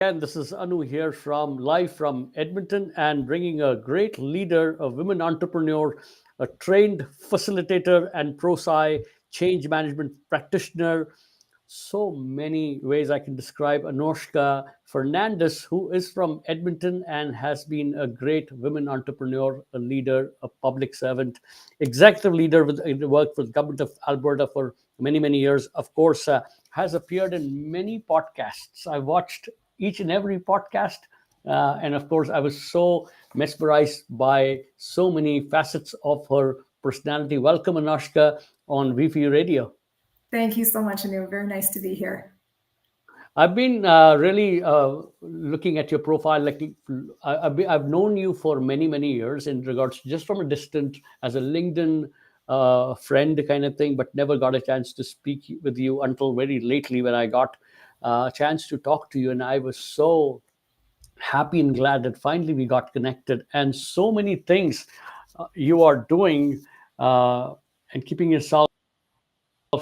again. This is Anu here from live from Edmonton and bringing a great leader, a women entrepreneur, a trained facilitator and ProSci change management practitioner. So many ways I can describe Anoushka Fernandez, who is from Edmonton and has been a great women entrepreneur, a leader, a public servant, executive leader with worked with government of Alberta for many years. Of course, has appeared in many podcasts. I watched each and every podcast, and of course, I was so mesmerized by so many facets of her personality. Welcome, Anoushka, on VP Radio. Thank you so much, Anu. Very nice to be here. I've been really looking at your profile. I've known you for many years in regards just from a distance as a LinkedIn friend kind of thing, but never got a chance to speak with you until very lately when I got a chance to talk to you, and I was so happy and glad that finally we got connected. And so many things you are doing and keeping yourself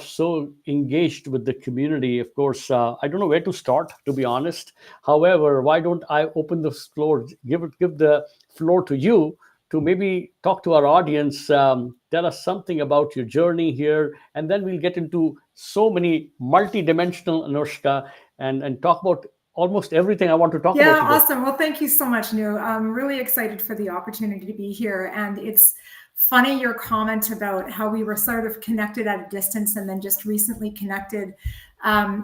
so engaged with the community. Of course, I don't know where to start, to be honest. However, why don't I open the floor, give the floor to you to maybe talk to our audience, tell us something about your journey here, and then we'll get into so many multi-dimensional Anushka and talk about almost everything I want to talk about Yeah, today. awesome. Well, thank you so much, Anu. I'm really excited for the opportunity to be here. And it's funny your comment about how we were sort of connected at a distance and then just recently connected,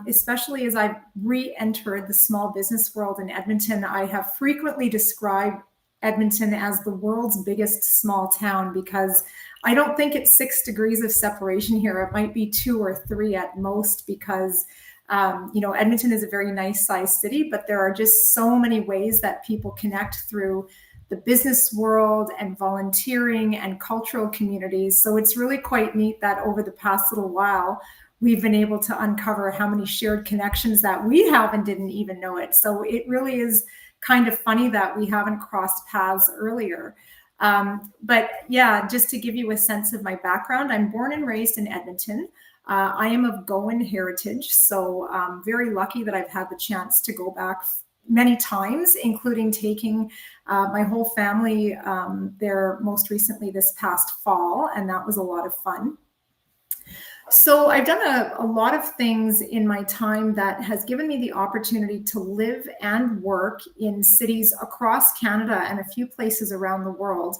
especially as I've re entered the small business world in Edmonton. I have frequently described Edmonton as the world's biggest small town because I don't think it's 6 degrees of separation here. It might be 2 or 3 at most because Edmonton is a very nice sized city, but there are just so many ways that people connect through the business world and volunteering and cultural communities. So it's really quite neat that over the past little while, we've been able to uncover how many shared connections that we have and didn't even know it. So it really is kind of funny that we haven't crossed paths earlier. But yeah, just to give you a sense of my background, I'm born and raised in Edmonton. I am of Goan heritage, so I'm very lucky that I've had the chance to go back many times, including taking my whole family there most recently this past fall, and that was a lot of fun. So I've done a lot of things in my time that has given me the opportunity to live and work in cities across Canada and a few places around the world.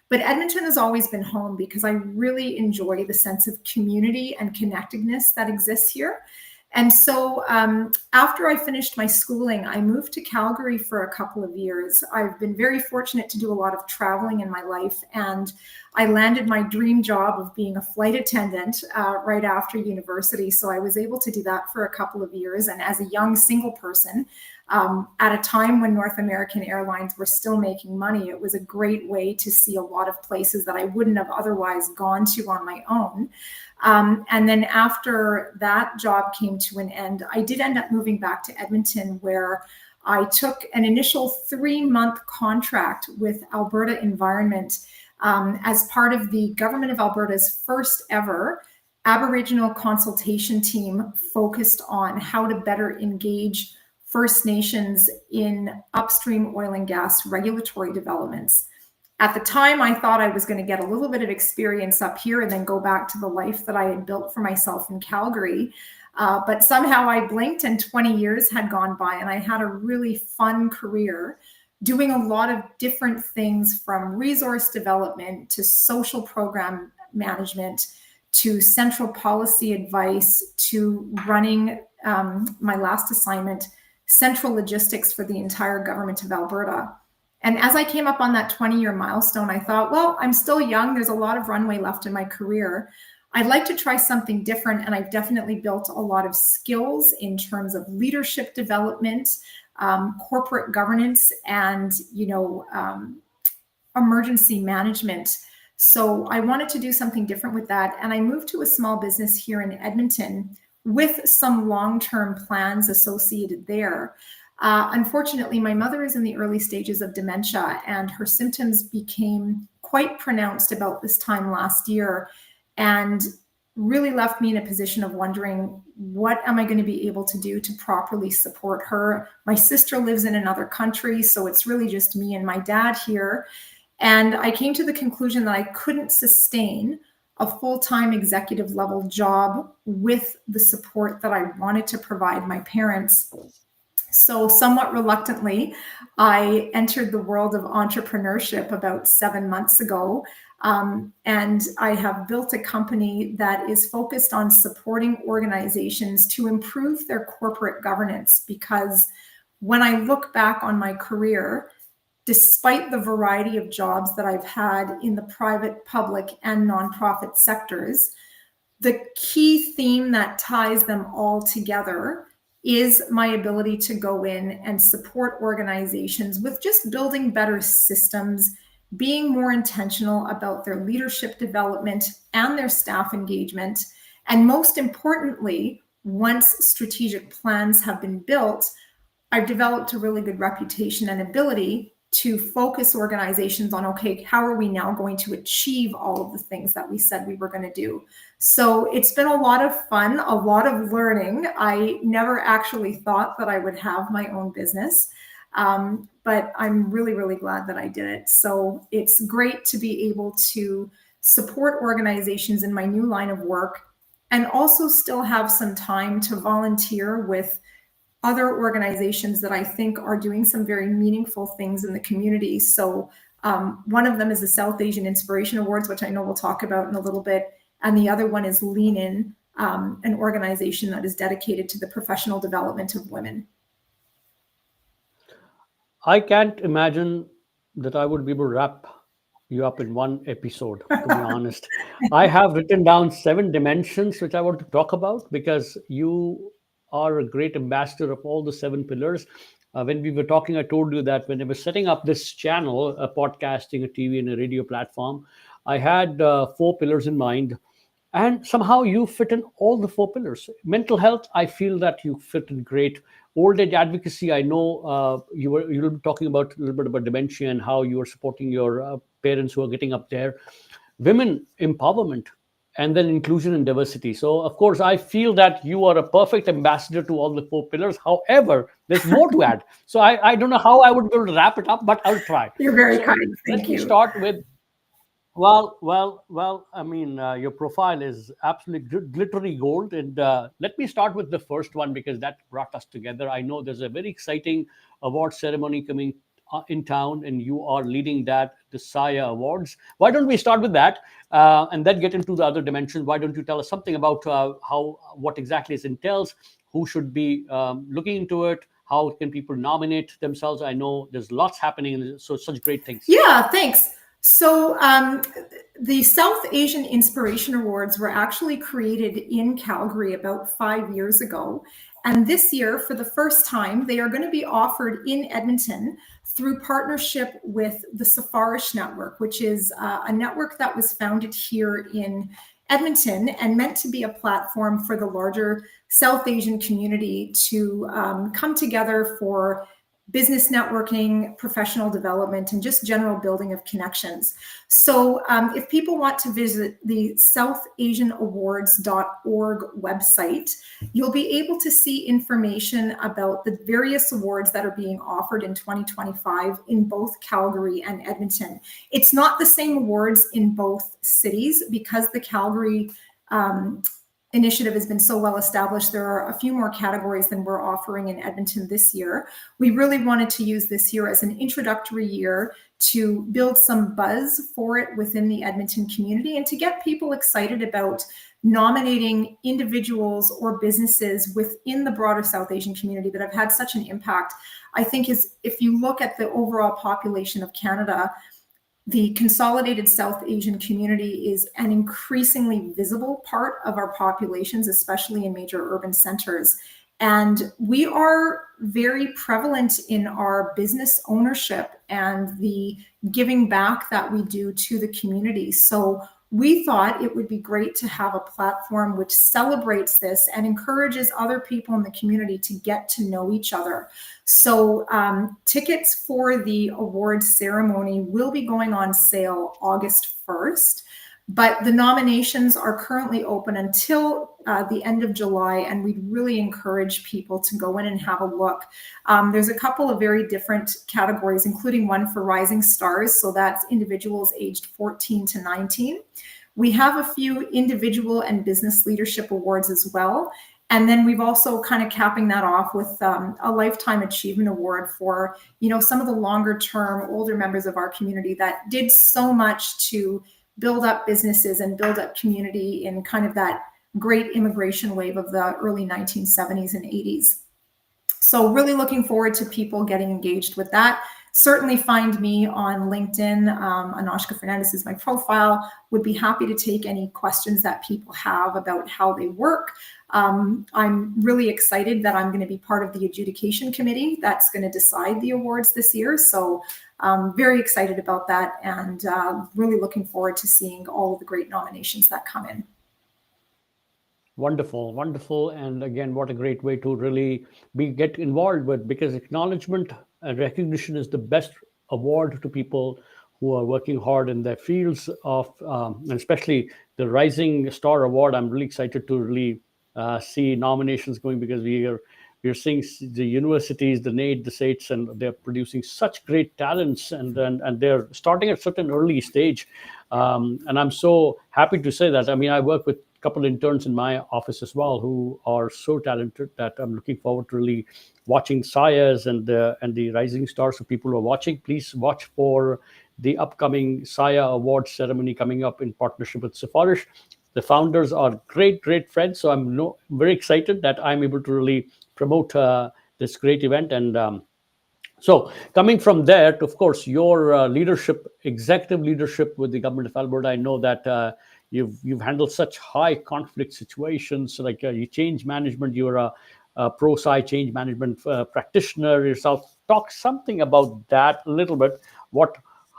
But Edmonton has always been home because I really enjoy the sense of community and connectedness that exists here. And so after I finished my schooling, I moved to Calgary for a couple of years. I've been very fortunate to do a lot of traveling in my life, and I landed my dream job of being a flight attendant right after university. So I was able to do that for a couple of years. And as a young single person, at a time when North American Airlines were still making money, it was a great way to see a lot of places that I wouldn't have otherwise gone to on my own. And then after that job came to an end, I did end up moving back to Edmonton, where I took an initial 3-month contract with Alberta Environment as part of the Government of Alberta's first ever Aboriginal consultation team focused on how to better engage First Nations in upstream oil and gas regulatory developments. At the time, I thought I was going to get a little bit of experience up here and then go back to the life that I had built for myself in Calgary. But somehow I blinked and 20 years had gone by, and I had a really fun career doing a lot of different things, from resource development to social program management to central policy advice to running my last assignment, central logistics for the entire government of Alberta. And as I came up on that 20-year milestone, I thought, well, I'm still young. There's a lot of runway left in my career. I'd like to try something different. And I've definitely built a lot of skills in terms of leadership development, corporate governance, and, emergency management. So I wanted to do something different with that. And I moved to a small business here in Edmonton with some long-term plans associated there. Unfortunately, my mother is in the early stages of dementia, and her symptoms became quite pronounced about this time last year. And really left me in a position of wondering, what am I going to be able to do to properly support her? My sister lives in another country, so it's really just me and my dad here. And I came to the conclusion that I couldn't sustain a full-time executive level job with the support that I wanted to provide my parents. So somewhat reluctantly, I entered the world of entrepreneurship about 7 months ago. And I have built a company that is focused on supporting organizations to improve their corporate governance. Because when I look back on my career, despite the variety of jobs that I've had in the private, public, and nonprofit sectors, the key theme that ties them all together is my ability to go in and support organizations with just building better systems, being more intentional about their leadership development and their staff engagement. And most importantly, once strategic plans have been built, I've developed a really good reputation and ability to focus organizations on, okay, how are we now going to achieve all of the things that we said we were going to do? So it's been a lot of fun, a lot of learning. I never actually thought that I would have my own business, but I'm really, really glad that I did it. So it's great to be able to support organizations in my new line of work and also still have some time to volunteer with other organizations that I think are doing some very meaningful things in the community. So one of them is the South Asian Inspiration Awards, which I know we'll talk about in a little bit. And the other one is Lean In, an organization that is dedicated to the professional development of women. I can't imagine that I would be able to wrap you up in one episode, to be honest. I have written down 7 dimensions which I want to talk about, because you are a great ambassador of all the 7 pillars. When we were talking, I told you that when I was setting up this channel, a podcasting, a TV, and a radio platform, I had 4 pillars in mind, and somehow you fit in all the 4 pillars. Mental health, I feel that you fit in great. Old age advocacy, I know you were talking about a little bit about dementia and how you are supporting your parents who are getting up there. Women empowerment, and then inclusion and diversity. So of course I feel that you are a perfect ambassador to all the 4 pillars. However, there's more to add, so I don't know how I would be able to wrap it up, but I'll try. You're very So kind. let Thank me you. start with, well. I mean, your profile is absolutely glittery gold, and let me start with the first one because that brought us together. I know there's a very exciting award ceremony coming in town, and you are leading that, the Saya Awards. Why don't we start with that, and then get into the other dimensions? Why don't you tell us something about how what exactly it entails, who should be looking into it, how can people nominate themselves? I know there's lots happening, so such great things. Yeah, thanks. So the South Asian Inspiration Awards were actually created in Calgary about 5 years ago. And this year, for the first time, they are going to be offered in Edmonton through partnership with the Safarish Network, which is a network that was founded here in Edmonton and meant to be a platform for the larger South Asian community to come together for business networking, professional development, and just general building of connections. So if people want to visit the southasianawards.org website, you'll be able to see information about the various awards that are being offered in 2025 in both Calgary and Edmonton. It's not the same awards in both cities because the Calgary initiative has been so well established. There are a few more categories than we're offering in Edmonton this year. We really wanted to use this year as an introductory year to build some buzz for it within the Edmonton community and to get people excited about nominating individuals or businesses within the broader South Asian community that have had such an impact. I think if you look at the overall population of Canada, the consolidated South Asian community is an increasingly visible part of our populations, especially in major urban centers. And we are very prevalent in our business ownership and the giving back that we do to the community. So we thought it would be great to have a platform which celebrates this and encourages other people in the community to get to know each other. So tickets for the awards ceremony will be going on sale August 1st. But the nominations are currently open until the end of July, and we'd really encourage people to go in and have a look. There's a couple of very different categories, including one for Rising Stars, so that's individuals aged 14 to 19. We have a few individual and business leadership awards as well. And then we've also kind of capping that off with a Lifetime Achievement Award for, some of the longer term, older members of our community that did so much to build up businesses and build up community in kind of that great immigration wave of the early 1970s and 80s. So really looking forward to people getting engaged with that. Certainly find me on LinkedIn. Anoushka Fernandez is my profile. Would be happy to take any questions that people have about how they work. I'm really excited that I'm going to be part of the adjudication committee that's going to decide the awards this year. So very excited about that, and really looking forward to seeing all of the great nominations that come in. Wonderful, wonderful. And again, what a great way to really get involved with, because acknowledgement and recognition is the best award to people who are working hard in their fields of, and especially the Rising Star Award. I'm really excited to really see nominations going, because we're seeing the universities, the NAID, the SATES, and they're producing such great talents, and they're starting at such an early stage. And I'm so happy to say that. I mean, I work with a couple of interns in my office as well who are so talented that I'm looking forward to really watching Sayas and the Rising Stars. So people who are watching, please watch for the upcoming Saya Awards ceremony coming up in partnership with Safarish. The founders are great friends, so I'm very excited that I'm able to really promote this great event. And so coming from there to, of course, your leadership, executive leadership with the government of Alberta, I know that you've handled such high conflict situations, like you change management. You're a pro-sci change management practitioner yourself. Talk something about that a little bit.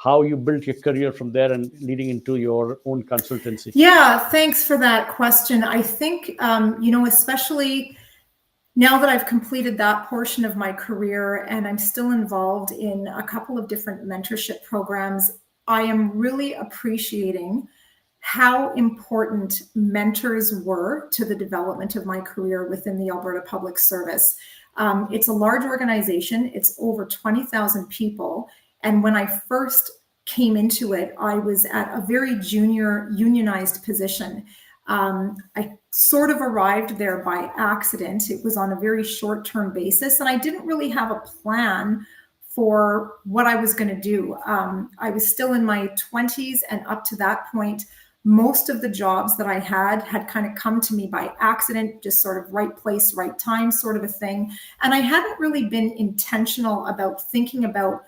How you built your career from there and leading into your own consultancy. Yeah, thanks for that question. I think, especially now that I've completed that portion of my career and I'm still involved in a couple of different mentorship programs, I am really appreciating how important mentors were to the development of my career within the Alberta Public Service. It's a large organization. It's over 20,000 people. And when I first came into it, I was at a very junior unionized position. I sort of arrived there by accident. It was on a very short-term basis, and I didn't really have a plan for what I was going to do. I was still in my 20s, and up to that point, most of the jobs that I had kind of come to me by accident, just sort of right place, right time sort of a thing. And I hadn't really been intentional about thinking about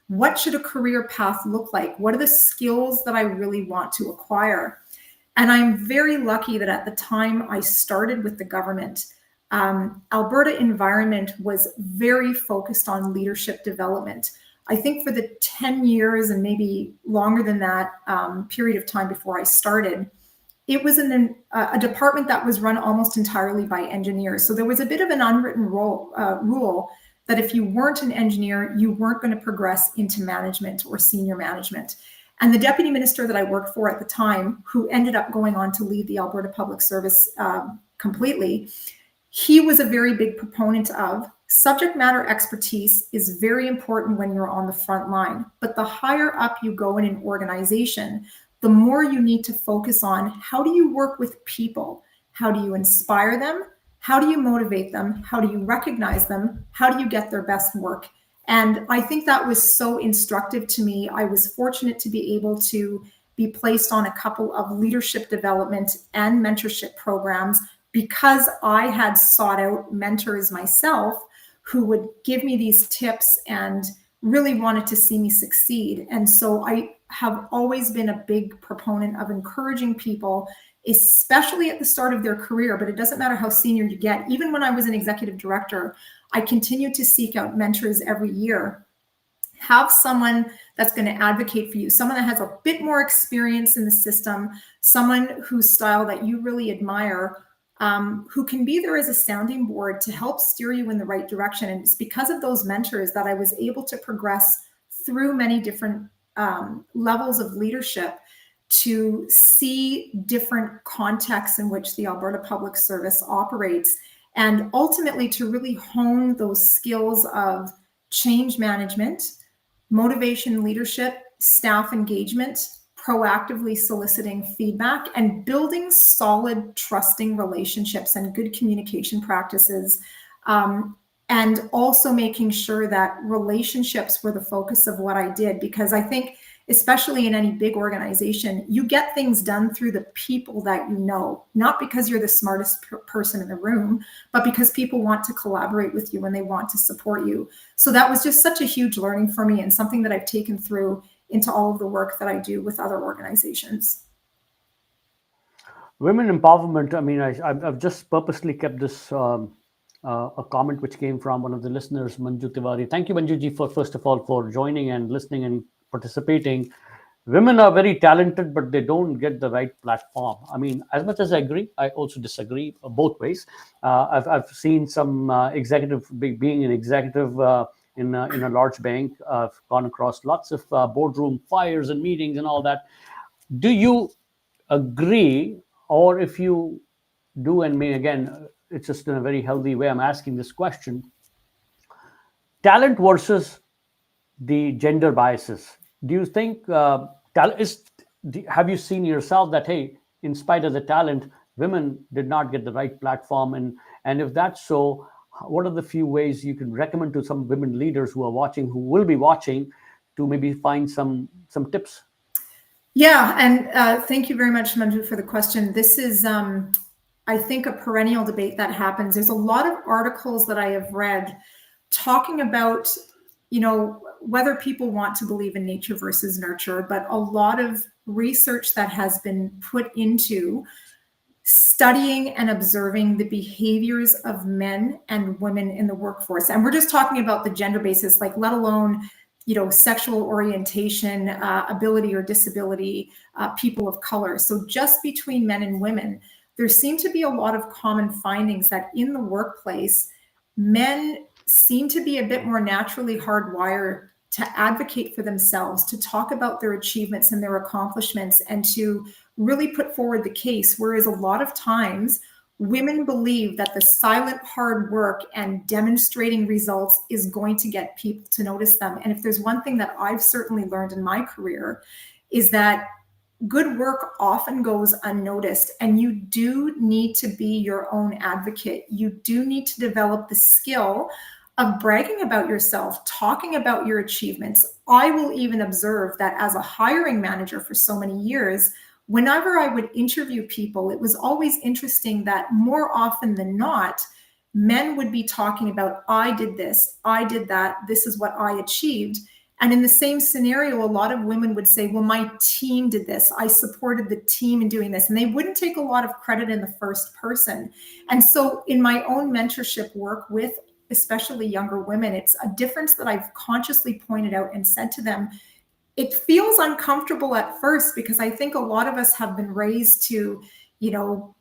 what should a career path look like? What are the skills that I really want to acquire? And I'm very lucky that at the time I started with the government, Alberta Environment was very focused on leadership development. I think for the 10 years and maybe longer than that period of time before I started, it was a department that was run almost entirely by engineers. So there was a bit of an unwritten rule that if you weren't an engineer, you weren't going to progress into management or senior management. And the deputy minister that I worked for at the time, who ended up going on to lead the Alberta Public Service completely, he was a very big proponent of subject matter expertise is very important when you're on the front line. But the higher up you go in an organization, the more you need to focus on how do you work with people? How do you inspire them? How do you motivate them? How do you recognize them? How do you get their best work? And I think that was so instructive to me. I was fortunate to be able to be placed on a couple of leadership development and mentorship programs because I had sought out mentors myself who would give me these tips and really wanted to see me succeed. And so I have always been a big proponent of encouraging people, especially at the start of their career, but it doesn't matter how senior you get. Even when I was an executive director, I continued to seek out mentors every year. Have someone that's going to advocate for you, someone that has a bit more experience in the system, someone whose style that you really admire, who can be there as a sounding board to help steer you in the right direction. And it's because of those mentors that I was able to progress through many different levels of leadership. to see different contexts in which the Alberta Public Service operates, and ultimately to really hone those skills of change management, motivation leadership, staff engagement, proactively soliciting feedback, and building solid, trusting relationships and good communication practices. And also making sure that relationships were the focus of what I did, because I think, especially in any big organization, you get things done through the people that you know, not because you're the smartest person in the room, but because people want to collaborate with you and they want to support you. So that was just such a huge learning for me, and something that I've taken through into all of the work that I do with other organizations. Women empowerment. I mean, I've just purposely kept this a comment which came from one of the listeners, Manju Tiwari. Thank you, Manjuji, for first of all for joining and listening and participating. Women are very talented, but they don't get the right platform. I mean, as much as I agree, I also disagree both ways. I've seen some executive being an executive in a large bank. I've gone across lots of boardroom fires and meetings and all that. Do you agree, or if you do, and me again, it's just in a very healthy way, I'm asking this question: talent versus the gender biases. Do you think talent is? Have you seen yourself that, hey, in spite of the talent, women did not get the right platform, and if that's so, what are the few ways you can recommend to some women leaders who are watching, who will be watching, to maybe find some tips? Yeah, and thank you very much, Manju, for the question. This is, I think, a perennial debate that happens. There's a lot of articles that I have read talking about, whether people want to believe in nature versus nurture, but a lot of research that has been put into studying and observing the behaviors of men and women in the workforce. And we're just talking about the gender basis, like, let alone, sexual orientation, ability or disability, people of color. So just between men and women, there seem to be a lot of common findings that in the workplace, men seem to be a bit more naturally hardwired to advocate for themselves, to talk about their achievements and their accomplishments, and to really put forward the case. Whereas a lot of times, women believe that the silent hard work and demonstrating results is going to get people to notice them. And if there's one thing that I've certainly learned in my career, is that good work often goes unnoticed, and you do need to be your own advocate. You do need to develop the skill of bragging about yourself, talking about your achievements. I will even observe that as a hiring manager for so many years, whenever I would interview people, it was always interesting that more often than not, men would be talking about, I did this, I did that, this is what I achieved. And in the same scenario, a lot of women would say, well, my team did this, I supported the team in doing this. And they wouldn't take a lot of credit in the first person. And so in my own mentorship work with especially younger women, it's a difference that I've consciously pointed out and said to them. It feels uncomfortable at first, because I think a lot of us have been raised to,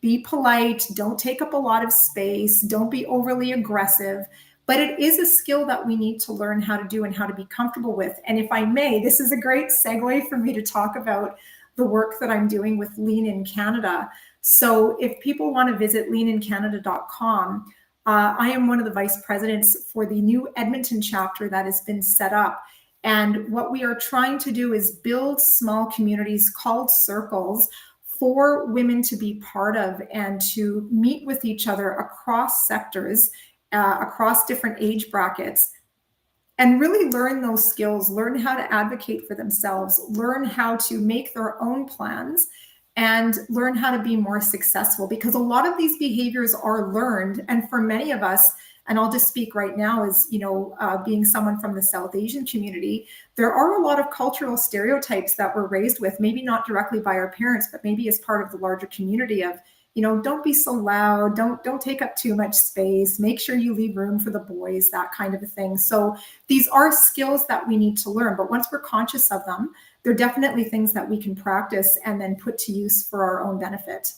be polite, don't take up a lot of space, don't be overly aggressive. But it is a skill that we need to learn how to do and how to be comfortable with. And if I may, this is a great segue for me to talk about the work that I'm doing with Lean in Canada. So if people want to visit leanincanada.com, I am one of the vice presidents for the new Edmonton chapter that has been set up. And what we are trying to do is build small communities called circles for women to be part of, and to meet with each other across sectors, across different age brackets, and really learn those skills, learn how to advocate for themselves, learn how to make their own plans, and learn how to be more successful. Because a lot of these behaviors are learned. And for many of us, and I'll just speak right now as, being someone from the South Asian community, there are a lot of cultural stereotypes that we're raised with, maybe not directly by our parents, but maybe as part of the larger community of, don't be so loud, don't take up too much space, make sure you leave room for the boys, that kind of a thing. So these are skills that we need to learn, but once we're conscious of them, they're definitely things that we can practice and then put to use for our own benefit.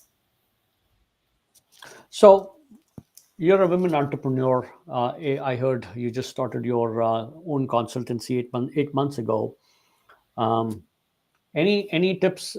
So you're a women entrepreneur. I heard you just started your own consultancy 8 months ago. Any tips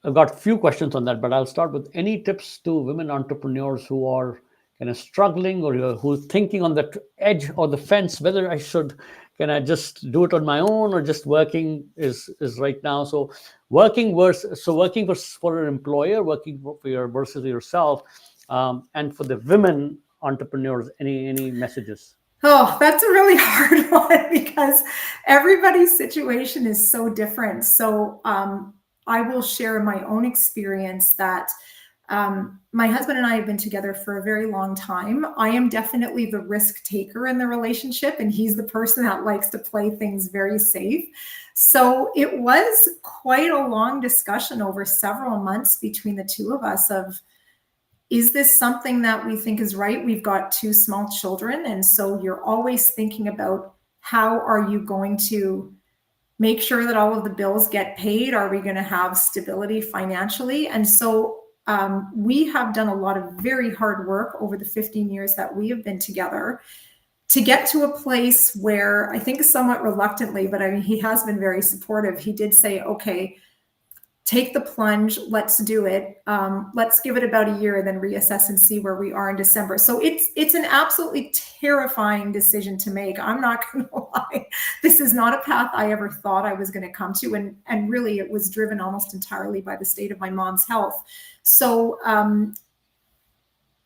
I've got a few questions on that, but I'll start with any tips to women entrepreneurs who are kind of struggling or who's thinking on the edge or the fence whether I should, can I just do it on my own, or just working is right now. So working for an employer, working for your versus yourself, and for the women entrepreneurs, any messages? Oh, that's a really hard one because everybody's situation is so different. So I will share my own experience that my husband and I have been together for a very long time. I am definitely the risk taker in the relationship, and he's the person that likes to play things very safe. So it was quite a long discussion over several months between the two of us of, is this something that we think is right? We've got two small children. And so you're always thinking about, how are you going to make sure that all of the bills get paid? Are we going to have stability financially? And so we have done a lot of very hard work over the 15 years that we have been together to get to a place where, I think somewhat reluctantly, but I mean, he has been very supportive. He did say, okay, take the plunge, let's do it. Let's give it about a year and then reassess and see where we are in December. So it's an absolutely terrifying decision to make. I'm not going to lie. This is not a path I ever thought I was going to come to. And really, it was driven almost entirely by the state of my mom's health. So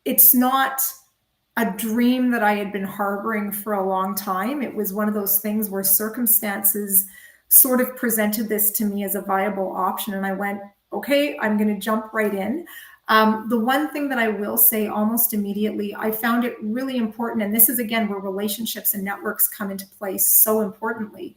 it's not a dream that I had been harboring for a long time. It was one of those things where circumstances sort of presented this to me as a viable option. And I went, okay, I'm going to jump right in. The one thing that I will say almost immediately, I found it really important, and this is again where relationships and networks come into play so importantly.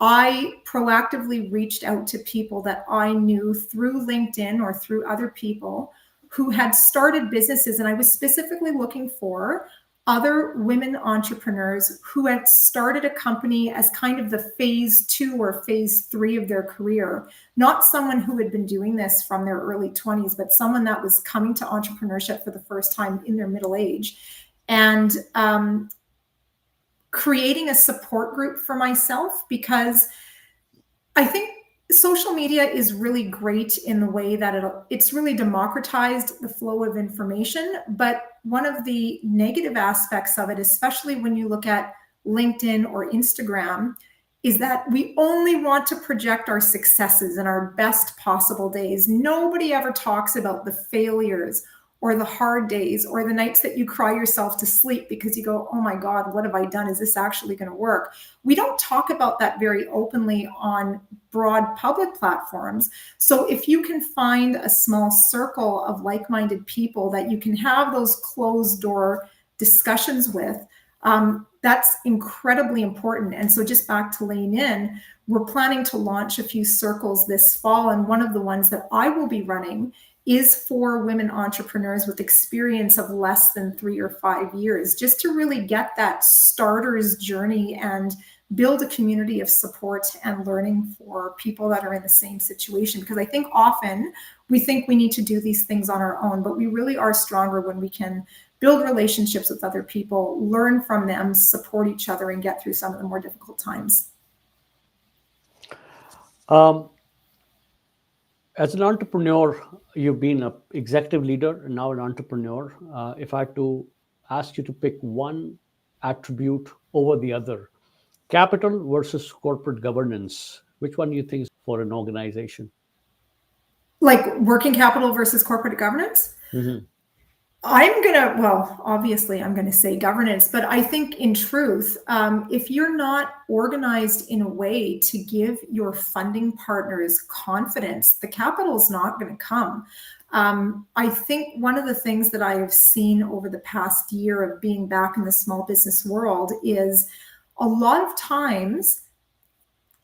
I proactively reached out to people that I knew through LinkedIn or through other people who had started businesses. And I was specifically looking for other women entrepreneurs who had started a company as kind of the phase 2 or phase 3 of their career. Not someone who had been doing this from their early 20s, but someone that was coming to entrepreneurship for the first time in their middle age. And creating a support group for myself, because I think social media is really great in the way that it's really democratized the flow of information. But one of the negative aspects of it, especially when you look at LinkedIn or Instagram, is that we only want to project our successes and our best possible days. Nobody ever talks about the failures or the hard days or the nights that you cry yourself to sleep because you go, oh my God, what have I done? Is this actually going to work? We don't talk about that very openly on broad public platforms. So if you can find a small circle of like-minded people that you can have those closed door discussions with, that's incredibly important. And so just back to Lean In, we're planning to launch a few circles this fall. And one of the ones that I will be running is for women entrepreneurs with experience of less than 3 or 5 years, just to really get that starter's journey and build a community of support and learning for people that are in the same situation. Because I think often we think we need to do these things on our own, but we really are stronger when we can build relationships with other people, learn from them, support each other, and get through some of the more difficult times. As an entrepreneur, you've been an executive leader and now an entrepreneur. If I had to ask you to pick one attribute over the other, capital versus corporate governance, which one do you think is for an organization? Like working capital versus corporate governance? Mm-hmm. Obviously, I'm going to say governance, but I think in truth, if you're not organized in a way to give your funding partners confidence, the capital is not going to come. I think one of the things that I have seen over the past year of being back in the small business world is a lot of times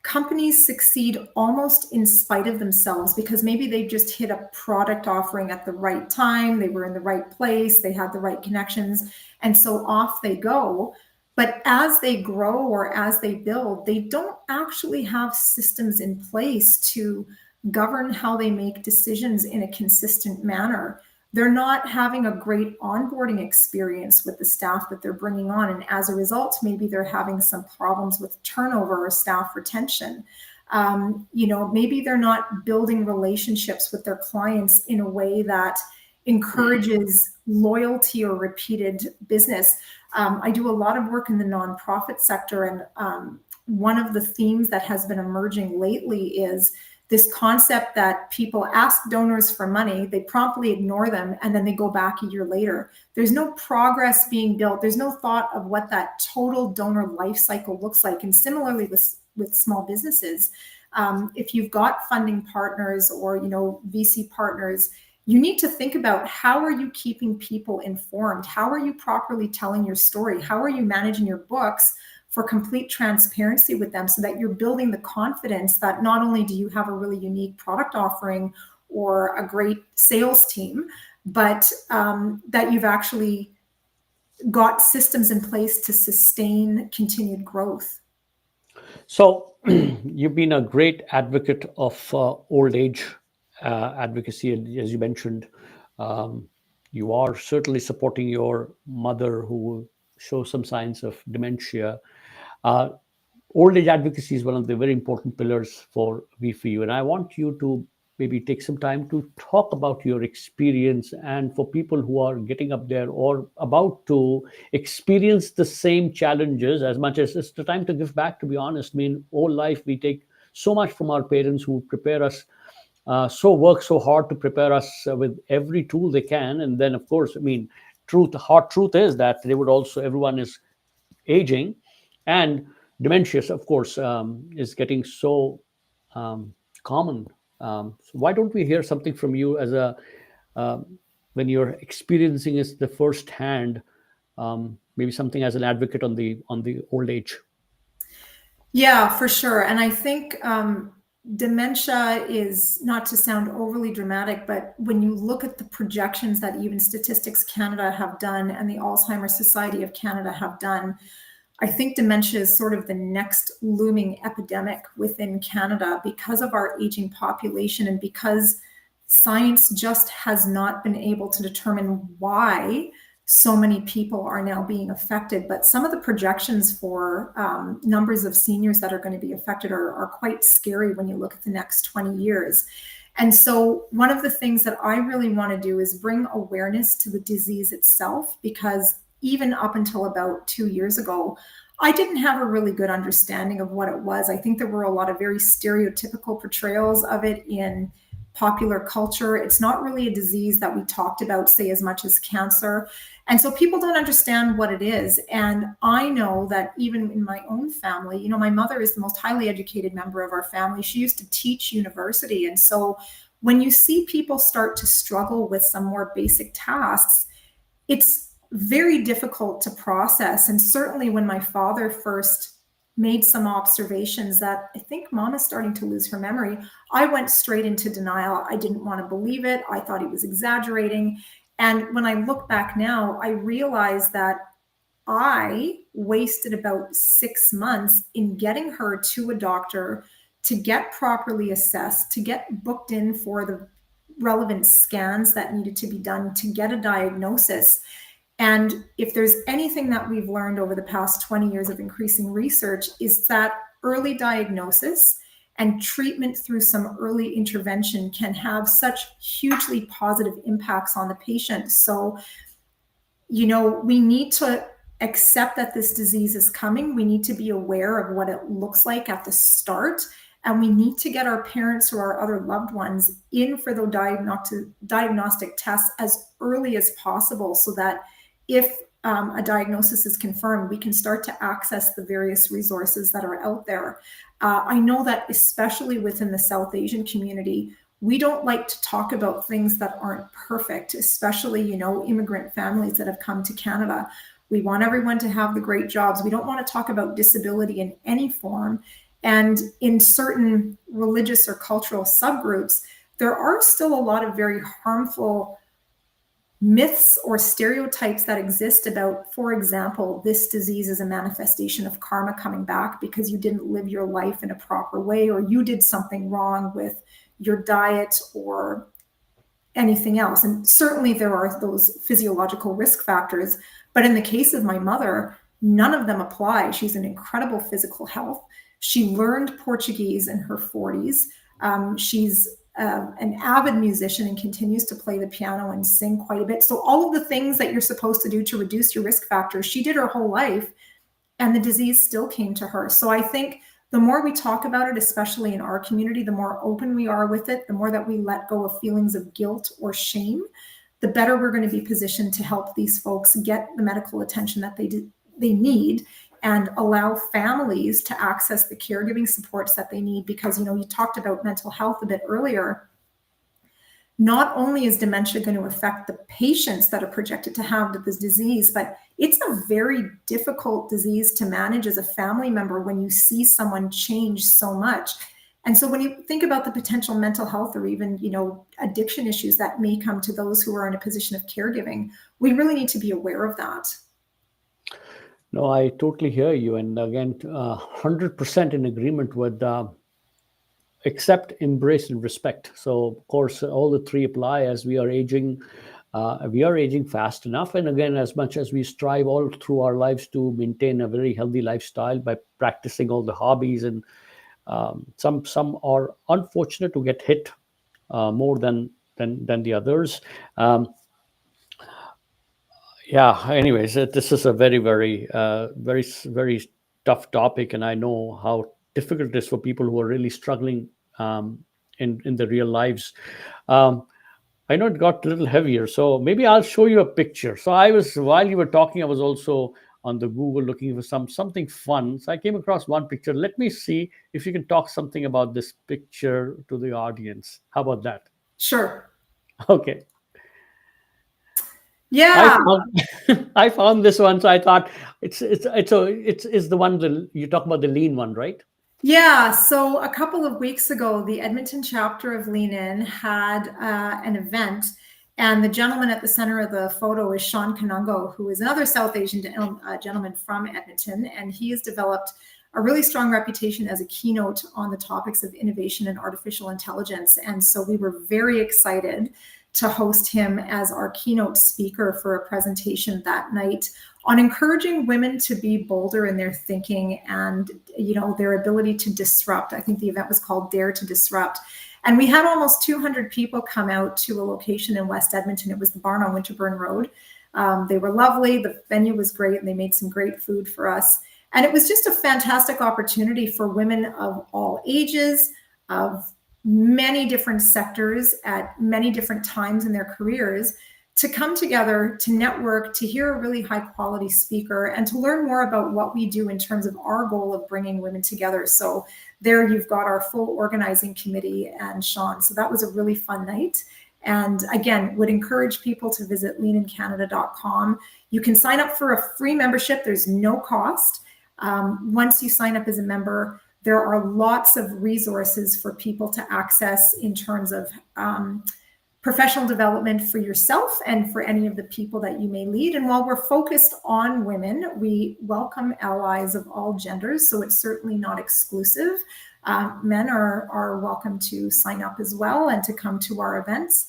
companies succeed almost in spite of themselves because maybe they just hit a product offering at the right time, they were in the right place, they had the right connections, and so off they go. But as they grow or as they build, they don't actually have systems in place to govern how they make decisions in a consistent manner. They're not having a great onboarding experience with the staff that they're bringing on. And as a result, maybe they're having some problems with turnover or staff retention. Maybe they're not building relationships with their clients in a way that encourages loyalty or repeated business. I do a lot of work in the nonprofit sector, and one of the themes that has been emerging lately is this concept that people ask donors for money, they promptly ignore them, and then they go back a year later. There's no progress being built. There's no thought of what that total donor life cycle looks like. And similarly with small businesses, if you've got funding partners or VC partners, you need to think about, how are you keeping people informed? How are you properly telling your story? How are you managing your books for complete transparency with them, so that you're building the confidence that not only do you have a really unique product offering or a great sales team, but that you've actually got systems in place to sustain continued growth. So you've been a great advocate of old age advocacy, and as you mentioned, um, you are certainly supporting your mother who shows some signs of dementia. Uh, Old age advocacy is one of the very important pillars for VFU, and I want you to maybe take some time to talk about your experience, and for people who are getting up there or about to experience the same challenges, as much as it's the time to give back. To be honest, I mean, all life we take so much from our parents who prepare us, work so hard to prepare us with every tool they can, and then of course, I mean, hard truth is that they would also, everyone is aging, and dementia, of course, is getting so common. So why don't we hear something from you as a when you're experiencing it the first hand, maybe something as an advocate on the old age. Yeah, for sure. And I think dementia is, not to sound overly dramatic, but when you look at the projections that even Statistics Canada have done and the Alzheimer's Society of Canada have done, I think dementia is sort of the next looming epidemic within Canada because of our aging population, and because science just has not been able to determine why so many people are now being affected. But some of the projections for numbers of seniors that are going to be affected are quite scary when you look at the next 20 years. And so one of the things that I really want to do is bring awareness to the disease itself, because even up until about 2 years ago, I didn't have a really good understanding of what it was. I think there were a lot of very stereotypical portrayals of it in popular culture. It's not really a disease that we talked about, say, as much as cancer. And so people don't understand what it is. And I know that even in my own family, my mother is the most highly educated member of our family. She used to teach university. And so when you see people start to struggle with some more basic tasks, it's very difficult to process. And certainly when my father first made some observations that, I think mom is starting to lose her memory, I went straight into denial. I didn't want to believe it. I thought he was exaggerating. And when I look back now, I realize that I wasted about 6 months in getting her to a doctor to get properly assessed, to get booked in for the relevant scans that needed to be done, to get a diagnosis. And if there's anything that we've learned over the past 20 years of increasing research, is that early diagnosis and treatment through some early intervention can have such hugely positive impacts on the patient. So, we need to accept that this disease is coming. We need to be aware of what it looks like at the start. And we need to get our parents or our other loved ones in for the diagnostic tests as early as possible, so that if a diagnosis is confirmed, we can start to access the various resources that are out there. I know that especially within the South Asian community, we don't like to talk about things that aren't perfect, especially, immigrant families that have come to Canada. We want everyone to have the great jobs. We don't want to talk about disability in any form. And in certain religious or cultural subgroups, there are still a lot of very harmful myths or stereotypes that exist about, for example, this disease is a manifestation of karma coming back because you didn't live your life in a proper way, or you did something wrong with your diet or anything else. And certainly there are those physiological risk factors. But in the case of my mother, None of them apply. She's in incredible physical health. She learned Portuguese in her 40s. She's an avid musician and continues to play the piano and sing quite a bit. So all of the things that you're supposed to do to reduce your risk factors, she did her whole life, and the disease still came to her. So I think the more we talk about it, especially in our community, the more open we are with it, the more that we let go of feelings of guilt or shame, the better we're going to be positioned to help these folks get the medical attention that they need, and allow families to access the caregiving supports that they need. Because, you talked about mental health a bit earlier. Not only is dementia going to affect the patients that are projected to have this disease, but it's a very difficult disease to manage as a family member when you see someone change so much. And so when you think about the potential mental health or even, addiction issues that may come to those who are in a position of caregiving, we really need to be aware of that. No, I totally hear you. And again, 100% in agreement with accept, embrace, and respect. So, of course, all the three apply as we are aging. We are aging fast enough. And again, as much as we strive all through our lives to maintain a very healthy lifestyle by practicing all the hobbies, and some are unfortunate to get hit more than the others. Yeah. Anyways, this is a very, very, very tough topic, and I know how difficult it is for people who are really struggling in the real lives. Um, I know it got a little heavier, so maybe I'll show you a picture. So while you were talking, I was also on the Google looking for something fun. So I came across one picture. Let me see if you can talk something about this picture to the audience. How about that? Sure. Okay. I Yeah. found I found this one, so I thought it's the one you talk about, the lean one, right? Yeah, so a couple of weeks ago, the Edmonton chapter of Lean In had an event, and the gentleman at the center of the photo is Sean Kanungo, who is another South Asian gentleman from Edmonton, and he has developed a really strong reputation as a keynote on the topics of innovation and artificial intelligence. And so we were very excited to host him as our keynote speaker for a presentation that night on encouraging women to be bolder in their thinking and, their ability to disrupt. I think the event was called Dare to Disrupt. And we had almost 200 people come out to a location in West Edmonton. It was the Barn on Winterburn Road. They were lovely. The venue was great, and they made some great food for us. And it was just a fantastic opportunity for women of all ages, of many different sectors at many different times in their careers, to come together, to network, to hear a really high quality speaker, and to learn more about what we do in terms of our goal of bringing women together. So there you've got our full organizing committee and Sean. So that was a really fun night. And again, would encourage people to visit leanincanada.com. You can sign up for a free membership. There's no cost. Once you sign up as a member, there are lots of resources for people to access in terms of professional development for yourself and for any of the people that you may lead. And while we're focused on women, we welcome allies of all genders, so it's certainly not exclusive. Men are welcome to sign up as well and to come to our events.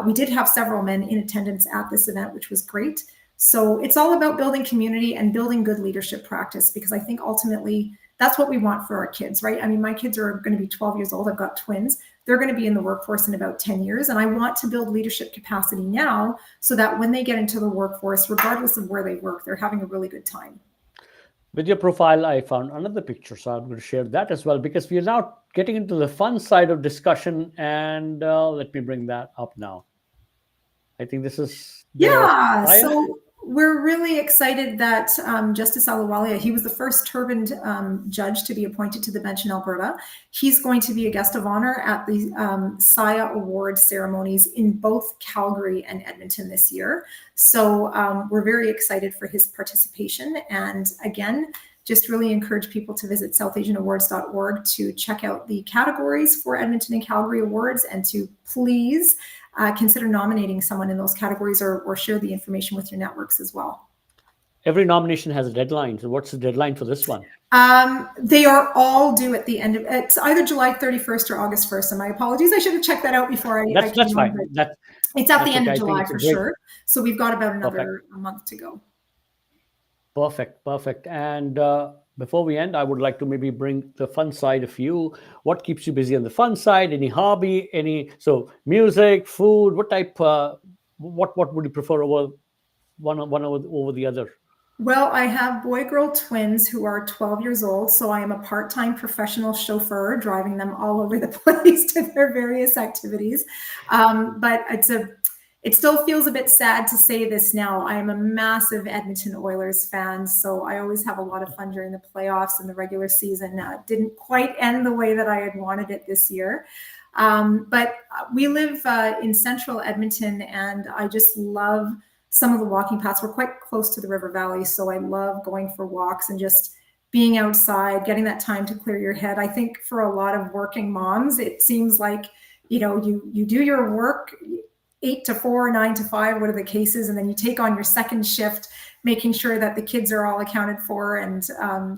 We did have several men in attendance at this event, which was great. So it's all about building community and building good leadership practice, because I think ultimately that's what we want for our kids, right? I mean, my kids are going to be 12 years old. I've got twins. They're going to be in the workforce in about 10 years. And I want to build leadership capacity now so that when they get into the workforce, regardless of where they work, they're having a really good time. With your profile, I found another picture, so I'm going to share that as well, because we are now getting into the fun side of discussion. And let me bring that up now. I think this is so we're really excited that Justice Ahluwalia, he was the first turbaned judge to be appointed to the bench in Alberta. He's going to be a guest of honor at the SIA Award ceremonies in both Calgary and Edmonton this year. So we're very excited for his participation. And again, just really encourage people to visit southasianawards.org to check out the categories for Edmonton and Calgary Awards, and to please consider nominating someone in those categories, or share the information with your networks as well. Every nomination has a deadline. So what's the deadline for this one? They are all due at the end of, it's either July 31st or August 1st. So my apologies. I should have checked that out before That's fine. It's at the end of July for sure. So we've got about another month to go. Perfect, perfect. And before we end, I would like to maybe bring the fun side of you. What keeps you busy on the fun side? Any hobby? Any so music, food? What type? What would you prefer over one over the other? Well, I have boy girl twins who are 12 years old. So I am a part time professional chauffeur, driving them all over the place to their various activities. But it still feels a bit sad to say this now. I am a massive Edmonton Oilers fan. So I always have a lot of fun during the playoffs and the regular season. Didn't quite end the way that I had wanted it this year. But we live in central Edmonton, and I just love some of the walking paths. We're quite close to the river valley, so I love going for walks and just being outside, getting that time to clear your head. I think for a lot of working moms, it seems like, you do your work 8 to 4, 9 to 5, what are the cases, and then you take on your second shift, making sure that the kids are all accounted for, and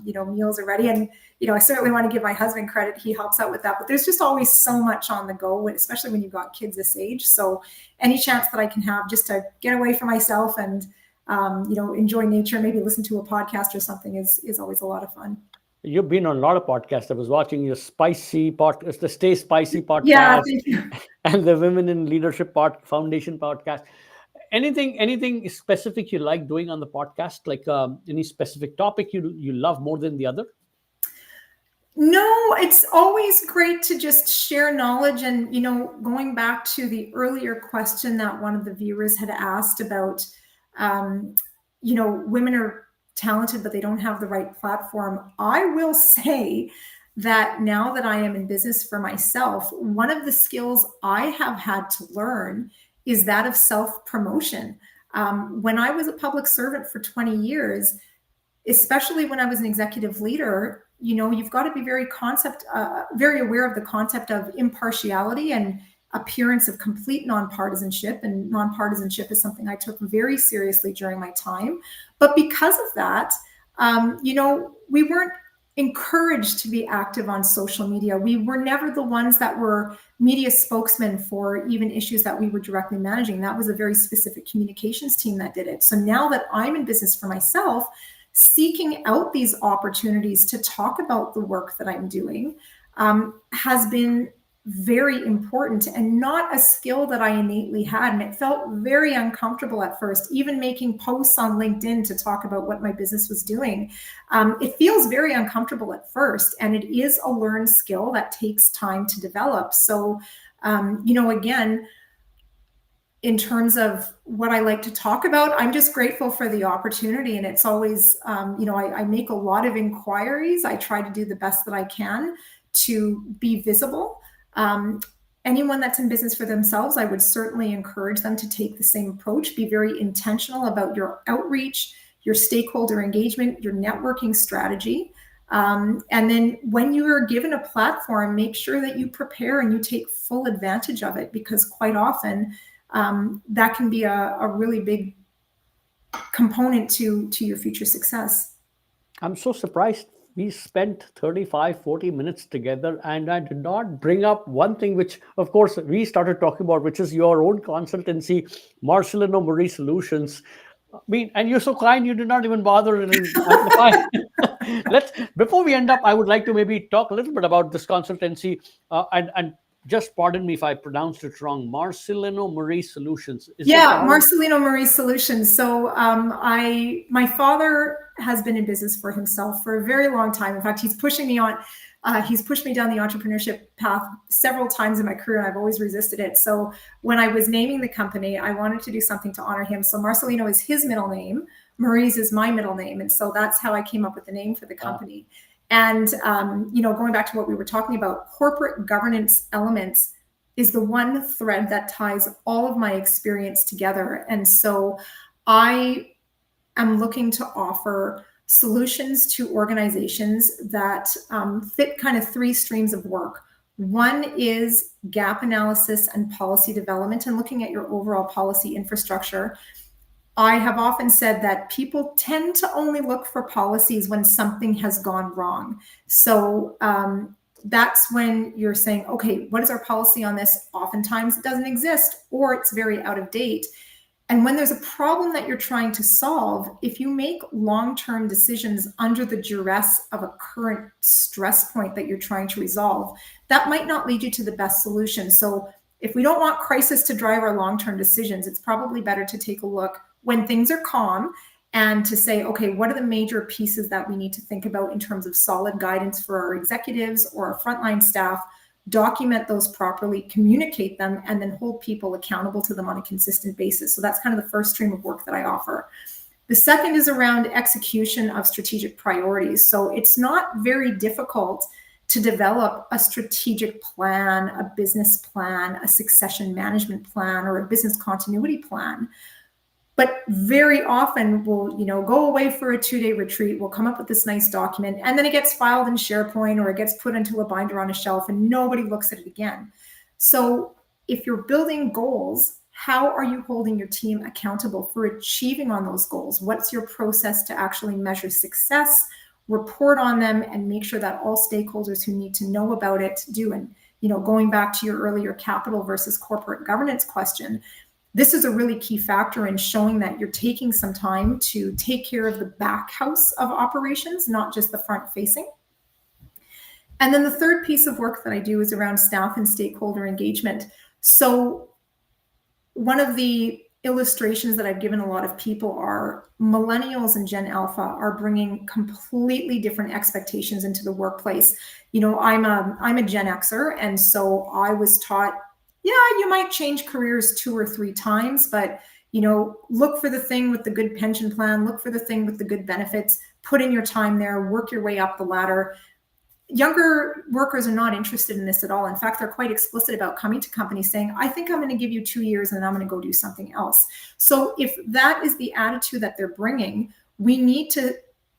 meals are ready. And I certainly want to give my husband credit; he helps out with that. But there's just always so much on the go, especially when you've got kids this age. So any chance that I can have just to get away from myself and enjoy nature, maybe listen to a podcast or something is always a lot of fun. You've been on a lot of podcasts. I was watching your spicy podcast, the Stay Spicy Yeah, podcast, thank you. and the Women in Leadership Foundation podcast. Anything specific you like doing on the podcast? Like any specific topic you love more than the other? No, it's always great to just share knowledge. And, going back to the earlier question that one of the viewers had asked about, women are talented, but they don't have the right platform. I will say that now that I am in business for myself, one of the skills I have had to learn is that of self promotion. When I was a public servant for 20 years, especially when I was an executive leader, you've got to be very aware of the concept of impartiality and appearance of complete nonpartisanship. And nonpartisanship is something I took very seriously during my time. But because of that, we weren't encouraged to be active on social media. We were never the ones that were media spokesmen for even issues that we were directly managing. That was a very specific communications team that did it. So now that I'm in business for myself, seeking out these opportunities to talk about the work that I'm doing has been very important, and not a skill that I innately had. And it felt very uncomfortable at first, even making posts on LinkedIn to talk about what my business was doing. It feels very uncomfortable at first, and it is a learned skill that takes time to develop. So, again, in terms of what I like to talk about, I'm just grateful for the opportunity. And it's always, I make a lot of inquiries. I try to do the best that I can to be visible. Anyone that's in business for themselves, I would certainly encourage them to take the same approach. Be very intentional about your outreach, your stakeholder engagement, your networking strategy. And then when you are given a platform, make sure that you prepare and you take full advantage of it, because quite often, that can be a really big component to your future success. I'm so surprised we spent 35, 40 minutes together, and I did not bring up one thing, which, of course, we started talking about, which is your own consultancy, Marcelino Marie Solutions. I mean, and you're so kind, you did not even bother and amplify. Let's, before we end up, I would like to maybe talk a little bit about this consultancy, and just pardon me if I pronounced it wrong. Marcelino Marie Solutions. Is that Yeah, how? Marcelino Marie Solutions. So my father has been in business for himself for a very long time. In fact, he's pushed me down the entrepreneurship path several times in my career, and I've always resisted it. So when I was naming the company, I wanted to do something to honor him. So Marcelino is his middle name, Marie's is my middle name, and so that's how I came up with the name for the company. And going back to what we were talking about, corporate governance elements is the one thread that ties all of my experience together. And so I am looking to offer solutions to organizations that fit kind of three streams of work. One is gap analysis and policy development, and looking at your overall policy infrastructure. I have often said that people tend to only look for policies when something has gone wrong. So that's when you're saying, okay, what is our policy on this? Oftentimes it doesn't exist, or it's very out of date. And when there's a problem that you're trying to solve, if you make long-term decisions under the duress of a current stress point that you're trying to resolve, that might not lead you to the best solution. So if we don't want crisis to drive our long-term decisions, it's probably better to take a look when things are calm and to say, okay, what are the major pieces that we need to think about in terms of solid guidance for our executives or our frontline staff, document those properly, communicate them, and then hold people accountable to them on a consistent basis. So that's kind of the first stream of work that I offer. The second is around execution of strategic priorities. So it's not very difficult to develop a strategic plan, a business plan, a succession management plan, or a business continuity plan. But very often we'll, go away for a 2-day retreat. We'll come up with this nice document, and then it gets filed in SharePoint or it gets put into a binder on a shelf, and nobody looks at it again. So if you're building goals, how are you holding your team accountable for achieving on those goals? What's your process to actually measure success, report on them, and make sure that all stakeholders who need to know about it do? And, going back to your earlier capital versus corporate governance question, this is a really key factor in showing that you're taking some time to take care of the back house of operations, not just the front facing. And then the third piece of work that I do is around staff and stakeholder engagement. So one of the illustrations that I've given a lot of people are millennials and Gen Alpha are bringing completely different expectations into the workplace. I'm a Gen Xer, and so I was taught, yeah, you might change careers 2 or 3 times, but look for the thing with the good pension plan, look for the thing with the good benefits, put in your time there, work your way up the ladder. Younger workers are not interested in this at all. In fact, they're quite explicit about coming to companies saying, I think I'm going to give you 2 years and then I'm going to go do something else. So if that is the attitude that they're bringing, we need to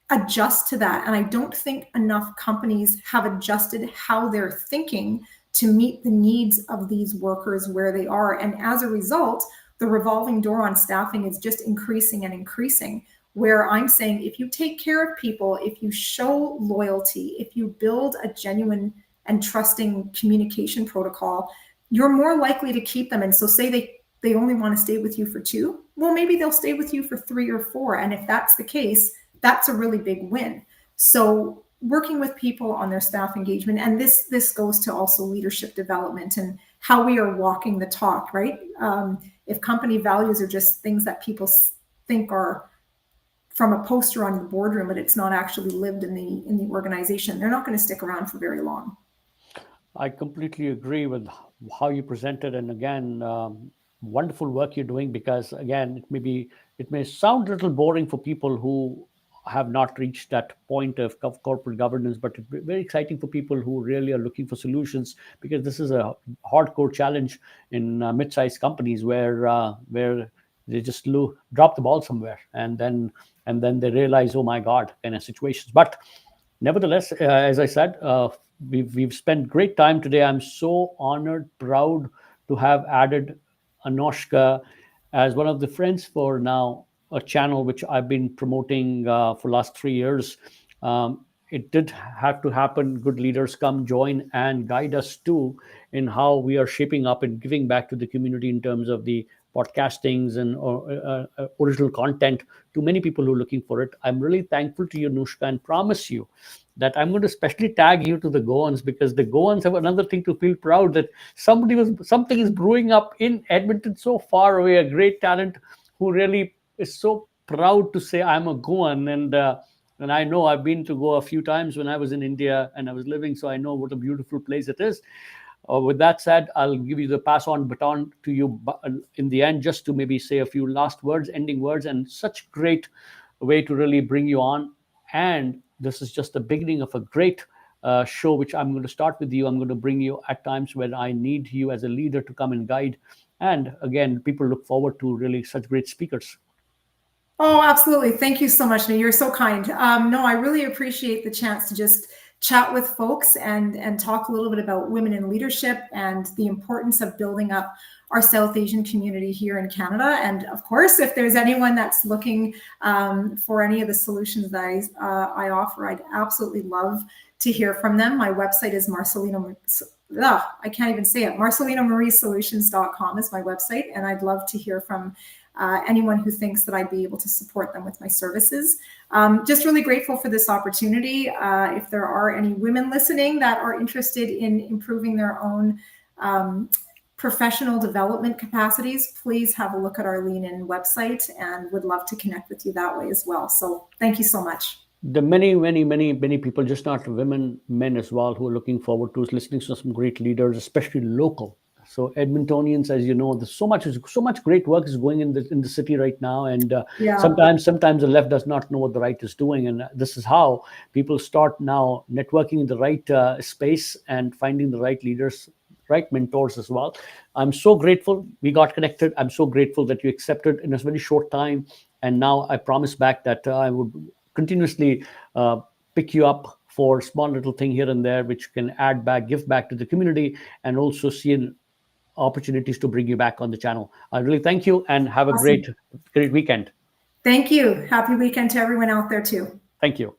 adjust to that. And I don't think enough companies have adjusted how they're thinking to meet the needs of these workers where they are. And as a result, the revolving door on staffing is just increasing and increasing, where I'm saying, if you take care of people, if you show loyalty, if you build a genuine and trusting communication protocol, you're more likely to keep them. And so say they only want to stay with you for 2, well, maybe they'll stay with you for 3 or 4. And if that's the case, that's a really big win. So working with people on their staff engagement, and this goes to also leadership development and how we are walking the talk, right? If company values are just things that people think are from a poster on the boardroom, but it's not actually lived in the organization, they're not going to stick around for very long. I completely agree with how you presented, and again, wonderful work you're doing. Because again, it may sound a little boring for people who have not reached that point of corporate governance, but it's very exciting for people who really are looking for solutions, because this is a hardcore challenge in mid-sized companies where they just drop the ball somewhere, and then they realize, oh my God, kind of situations. But nevertheless, as I said, we've spent great time today. I'm so honored, proud to have added Anoushka as one of the friends for now a channel which I've been promoting for last 3 years. It did have to happen. Good leaders come, join, and guide us too in how we are shaping up and giving back to the community in terms of the podcastings and original content to many people who are looking for it. I'm really thankful to you, Anoushka, and promise you that I'm going to specially tag you to the Goans, because the Goans have another thing to feel proud that something is brewing up in Edmonton, so far away, a great talent who really is so proud to say I'm a Goan. And I know I've been to Goa a few times when I was in India and I was living, so I know what a beautiful place it is. With that said, I'll give you the pass on baton to you in the end, just to maybe say a few last words, ending words, and such great way to really bring you on. And this is just the beginning of a great show, which I'm going to start with you. I'm going to bring you at times when I need you as a leader to come and guide. And again, people look forward to really such great speakers. Oh, absolutely. Thank you so much. You're so kind. No, I really appreciate the chance to just chat with folks and talk a little bit about women in leadership and the importance of building up our South Asian community here in Canada. And of course, if there's anyone that's looking for any of the solutions that I offer, I'd absolutely love to hear from them. My website is I can't even say it. MarcelinoMarieSolutions.com is my website. And I'd love to hear from anyone who thinks that I'd be able to support them with my services. Just really grateful for this opportunity. If there are any women listening that are interested in improving their own professional development capacities, please have a look at our Lean In website, and would love to connect with you that way as well. So thank you so much. The many people, just not women, men as well, who are looking forward to listening to some great leaders, especially local. So Edmontonians, as you know, there's so much great work is going in the city right now, and Yeah. sometimes the left does not know what the right is doing, and this is how people start now networking in the right space and finding the right leaders, right mentors as well. I'm so grateful we got connected. I'm so grateful that you accepted in a very short time, and now I promise back that I would continuously uh, pick you up for small little thing here and there, which can add back, give back to the community, and also see opportunities to bring you back on the channel. I really thank you and have a Awesome. great weekend. Thank you. Happy weekend to everyone out there too. Thank you.